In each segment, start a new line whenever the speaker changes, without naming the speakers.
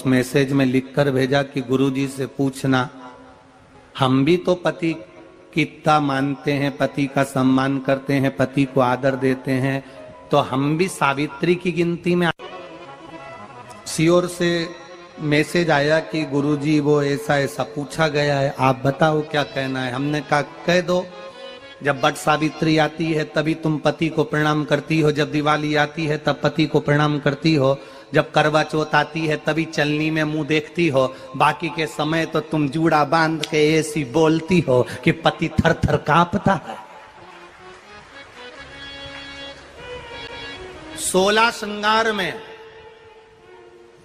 Message में लिखकर भेजा कि गुरुजी से पूछना, हम भी तो पति की इतना मानते हैं, पति का सम्मान करते हैं, पति को आदर देते हैं, तो हम भी सावित्री की गिनती में। सियोर से मैसेज आया कि गुरुजी वो ऐसा ऐसा पूछा गया है, आप बताओ क्या कहना है। हमने कहा कह दो, जब बट सावित्री आती है तभी तुम पति को प्रणाम करती हो, जब दिवाली आती है तब पति को प्रणाम करती हो, जब करवा चौथ आती है तभी चलनी में मुंह देखती हो, बाकी के समय तो तुम जूड़ा बांध के ऐसी बोलती हो कि पति थर थर कांपता है। 16 श्रृंगार में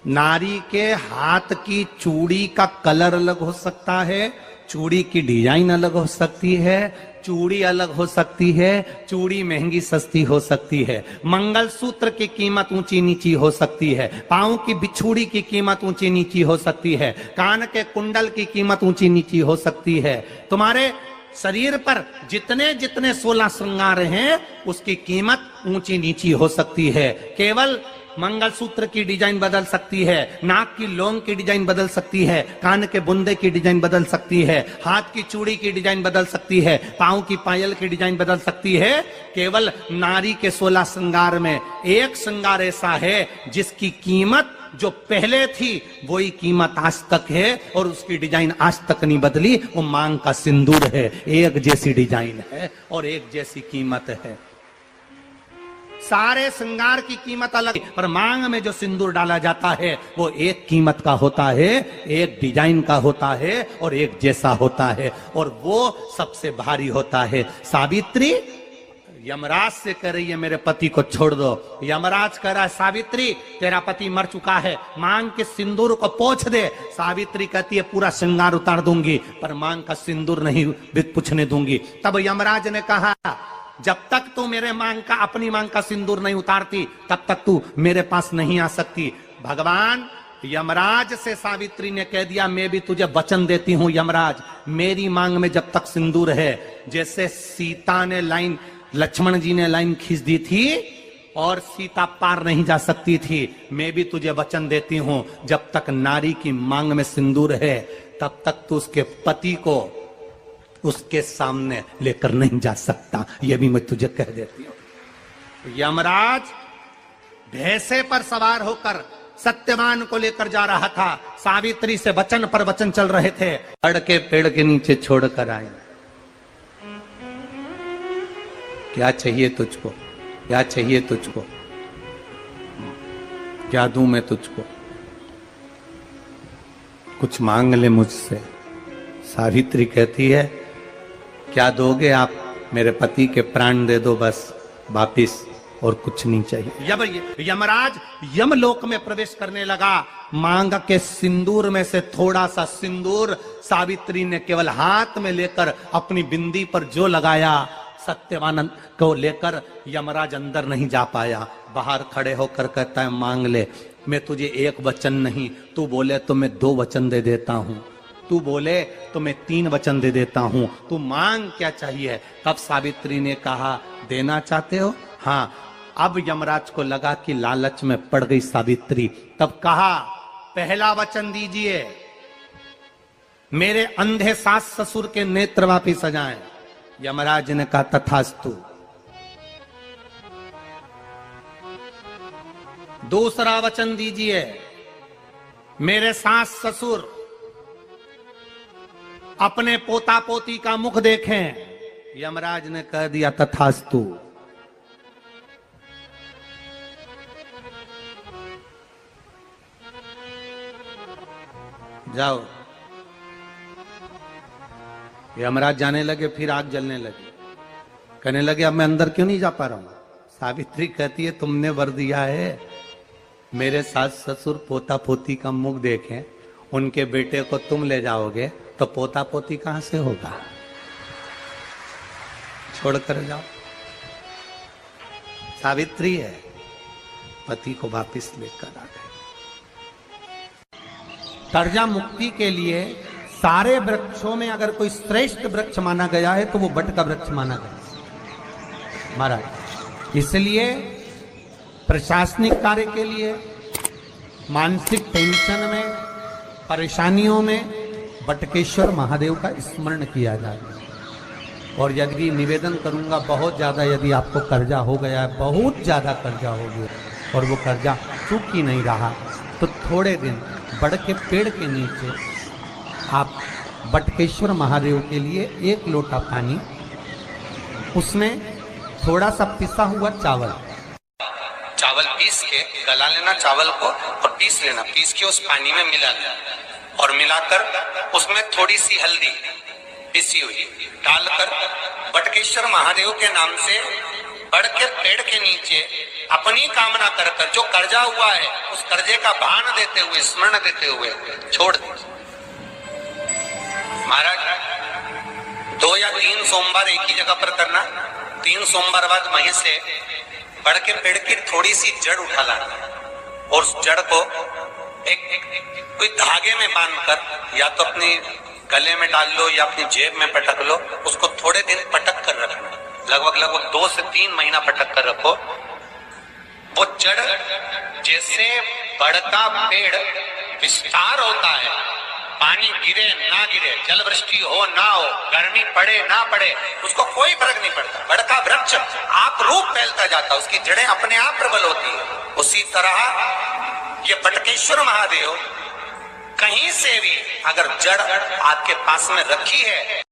नारी के हाथ की चूड़ी का कलर अलग हो सकता है, चूड़ी की डिजाइन अलग हो सकती है, चूड़ी अलग हो सकती है, चूड़ी महंगी सस्ती हो सकती है, मंगलसूत्र की कीमत ऊंची नीची हो सकती है, पांव की बिछुड़ी की कीमत ऊंची नीची हो सकती है, कान के कुंडल की कीमत ऊंची नीची हो सकती है। तुम्हारे शरीर पर जितने जितने 16 श्रृंगार हैं उसकी कीमत ऊंची नीची हो सकती है। केवल मंगलसूत्र की डिजाइन बदल सकती है, नाक की लौंग की डिजाइन बदल सकती है, कान के बुंदे की डिजाइन बदल सकती है, हाथ की चूड़ी की डिजाइन बदल सकती है, पांव की पायल की डिजाइन बदल सकती है। केवल नारी के 16 श्रृंगार में एक श्रृंगार ऐसा है जिसकी कीमत जो पहले थी वही कीमत आज तक है और उसकी डिजाइन आज तक नहीं बदली। वो मांग का सिंदूर है, एक जैसी डिजाइन है और एक जैसी कीमत है। सारे श्रृंगार की कीमत अलग, पर मांग में जो सिंदूर डाला जाता है वो एक कीमत का होता है, एक डिजाइन का होता है और एक जैसा होता है, और वो सबसे भारी होता है। सावित्री यमराज से कह रही है मेरे पति को छोड़ दो। यमराज कह रहा है सावित्री तेरा पति मर चुका है, मांग के सिंदूर को पोंछ दे। सावित्री कहती है पूरा श्रृंगार उतार दूंगी पर मांग का सिंदूर नहीं पूछने दूंगी। तब यमराज ने कहा जब तक तू मेरे मांग का अपनी मांग का सिंदूर नहीं उतारती तब तक तू मेरे पास नहीं आ सकती। भगवान यमराज से सावित्री ने कह दिया मैं भी तुझे वचन देती हूं यमराज, मेरी मांग में जब तक सिंदूर है, जैसे सीता ने लाइन, लक्ष्मण जी ने लाइन खींच दी थी और सीता पार नहीं जा सकती थी, मैं भी तुझे वचन देती हूं जब तक नारी की मांग में सिंदूर है तब तक तू उसके पति को उसके सामने लेकर नहीं जा सकता। यह भी मैं तुझे कह देती हूं। यमराज भैंसे पर सवार होकर सत्यवान को लेकर जा रहा था, सावित्री से वचन पर वचन चल रहे थे। पेड़ के पेड़ के नीचे छोड़कर आए। क्या चाहिए तुझको, क्या चाहिए तुझको, क्या दूं मैं तुझको, कुछ मांग ले मुझसे। सावित्री कहती है क्या दोगे आप, मेरे पति के प्राण दे दो बस वापिस, और कुछ नहीं चाहिए। यमराज यमलोक में प्रवेश करने लगा। मांग के सिंदूर में से थोड़ा सा सिंदूर सावित्री ने केवल हाथ में लेकर अपनी बिंदी पर जो लगाया, सत्यवान को लेकर यमराज अंदर नहीं जा पाया। बाहर खड़े होकर कहता है मांग ले, मैं तुझे एक वचन नहीं, तू बोले तो मैं 2 वचन दे देता हूं, तू बोले तो मैं 3 वचन दे देता हूं, तू मांग क्या चाहिए। तब सावित्री ने कहा देना चाहते हो, हाँ। अब यमराज को लगा कि लालच में पड़ गई सावित्री। तब कहा पहला वचन दीजिए, मेरे अंधे सास ससुर के नेत्र वापिस आ जाएं। यमराज ने कहा तथास्तु। दूसरा वचन दीजिए, मेरे सास ससुर अपने पोता पोती का मुख देखें। यमराज ने कह दिया तथास्तु। जाओ। यमराज जाने लगे, फिर आग जलने लगी। कहने लगे अब मैं अंदर क्यों नहीं जा पा रहा हूं। सावित्री कहती है तुमने वर दिया है मेरे सास ससुर पोता पोती का मुख देखें, उनके बेटे को तुम ले जाओगे तो पोता पोती कहां से होगा, छोड़कर जाओ। सावित्री है, पति को वापिस लेकर आ गए। कर्जा मुक्ति के लिए सारे वृक्षों में अगर कोई श्रेष्ठ वृक्ष माना गया है तो वो बट का वृक्ष माना गया महाराज। इसलिए प्रशासनिक कार्य के लिए, मानसिक टेंशन में, परेशानियों में बटकेश्वर महादेव का स्मरण किया जाए। और यदि निवेदन करूंगा, बहुत ज़्यादा यदि आपको कर्जा हो गया है, बहुत ज़्यादा कर्जा हो गया और वो कर्जा चूक ही नहीं रहा, तो थोड़े दिन बड़ के पेड़ के नीचे आप बटकेश्वर महादेव के लिए 1 लोटा पानी, उसमें थोड़ा सा पिसा हुआ चावल पीस के गला लेना चावल को और पीस लेना, पीस के उस पानी में मिला लेना और मिलाकर उसमें थोड़ी सी हल्दी पिसी हुई डालकर बटकेश्वर महादेव के नाम से बड़ के पेड़ के नीचे अपनी कामना कर कर जो कर्जा हुआ है उस कर्जे का भान देते हुए, स्मरण देते हुए छोड़ दे। महाराज 2 या 3 सोमवार एक ही जगह पर करना, 3 सोमवार बाद वहीं से बड़ के पेड़ की थोड़ी सी जड़ उठा लाना और उस जड़ को एक कोई धागे में बांधकर या तो अपने गले में डाल लो या अपनी जेब में पटक लो, उसको थोड़े दिन पटक कर रखना, लगभग 2 से 3 महीना पटक कर रखो। वो जड़ जैसे बड़ का पेड़ विस्तार होता है, पानी गिरे ना गिरे, जल वृष्टि हो ना हो, गर्मी पड़े ना पड़े, उसको कोई फर्क नहीं पड़ता, बड़ का वृक्ष आप रूप फैलता जाता, उसकी जड़ें अपने आप प्रबल होती है। उसी तरह ये बटकेश्वर महादेव कहीं से भी अगर जड़ आपके पास में रखी है